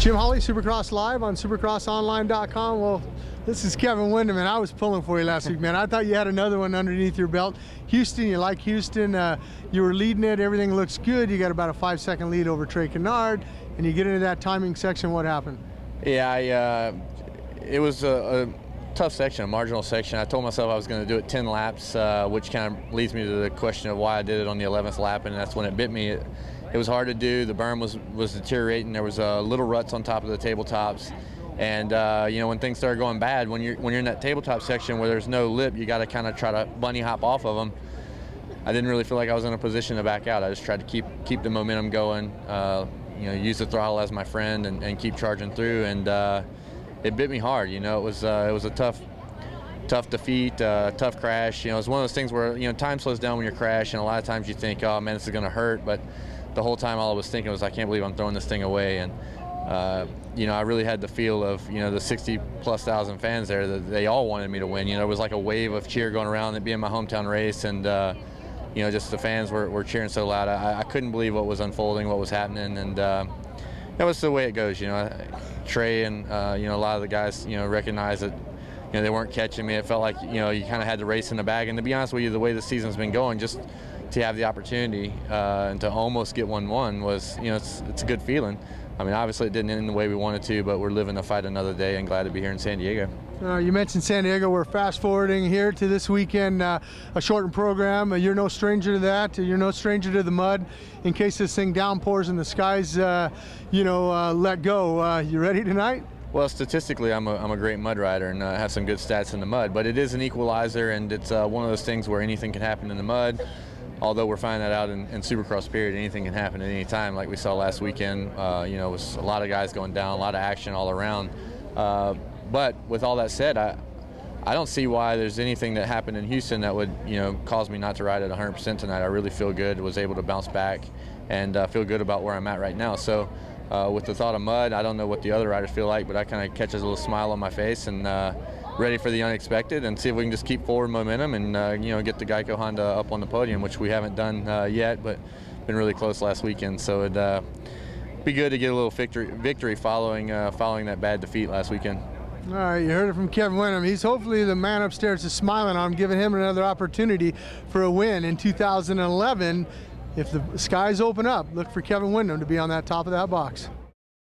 Jim Holley, Supercross Live on supercrossonline.com. Well, this is Kevin Windham, and I was pulling for you last week, man. I thought you had another one underneath your belt. Houston, you like Houston. You were leading it. Everything looks good. You got about a 5-second lead over Trey Kennard, and you get into that timing section. What happened? Yeah, it was a tough section, a marginal section. I told myself I was going to do it 10 laps, which kind of leads me to the question of why I did it on the 11th lap, and that's when it bit me. It was hard to do. The berm was deteriorating. There was little ruts on top of the tabletops, and you know, when things started going bad, when you're in that tabletop section where there's no lip, you got to kind of try to bunny hop off of them. I didn't really feel like I was in a position to back out. I just tried to keep the momentum going. You know, use the throttle as my friend and keep charging through. And it bit me hard. You know, it was a tough defeat, tough crash. You know, it's one of those things where, you know, time slows down when you're crashing. A lot of times you think, oh man, this is going to hurt, but the whole time all I was thinking was, I can't believe I'm throwing this thing away. And you know, I really had the feel of, you know, the 60,000+ fans there, that they all wanted me to win. You know, it was like a wave of cheer going around, it being my hometown race, and you know, just the fans were cheering so loud. I couldn't believe what was unfolding, what was happening, and that was the way it goes. You know, Trey and you know, a lot of the guys, you know, recognized that, you know, they weren't catching me. It felt like, you know, you kind of had the race in the bag. And to be honest with you, the way the season's been going, just to have the opportunity and to almost get 1-1 was, you know, it's a good feeling. I mean, obviously it didn't end the way we wanted to, but we're living to fight another day, and glad to be here in San Diego. You mentioned San Diego. We're fast forwarding here to this weekend, a shortened program. You're no stranger to that. You're no stranger to the mud. In case this thing downpours and the skies, you know, let go. You ready tonight? Well, statistically, I'm a great mud rider and have some good stats in the mud, but it is an equalizer, and it's one of those things where anything can happen in the mud. Although we're finding that out in Supercross period, anything can happen at any time, like we saw last weekend. You know, it was a lot of guys going down, a lot of action all around. But with all that said, I don't see why there's anything that happened in Houston that would, you know, cause me not to ride at 100% tonight. I really feel good, was able to bounce back, and feel good about where I'm at right now. So with the thought of mud, I don't know what the other riders feel like, but I kind of catch a little smile on my face, and ready for the unexpected, and see if we can just keep forward momentum and you know, get the Geico Honda up on the podium, which we haven't done yet, but been really close last weekend. So it'd be good to get a little victory following that bad defeat last weekend. All right, you heard it from Kevin Windham. He's hopefully the man upstairs is smiling on him, giving him another opportunity for a win in 2011. If the skies open up, look for Kevin Windham to be on that top of that box.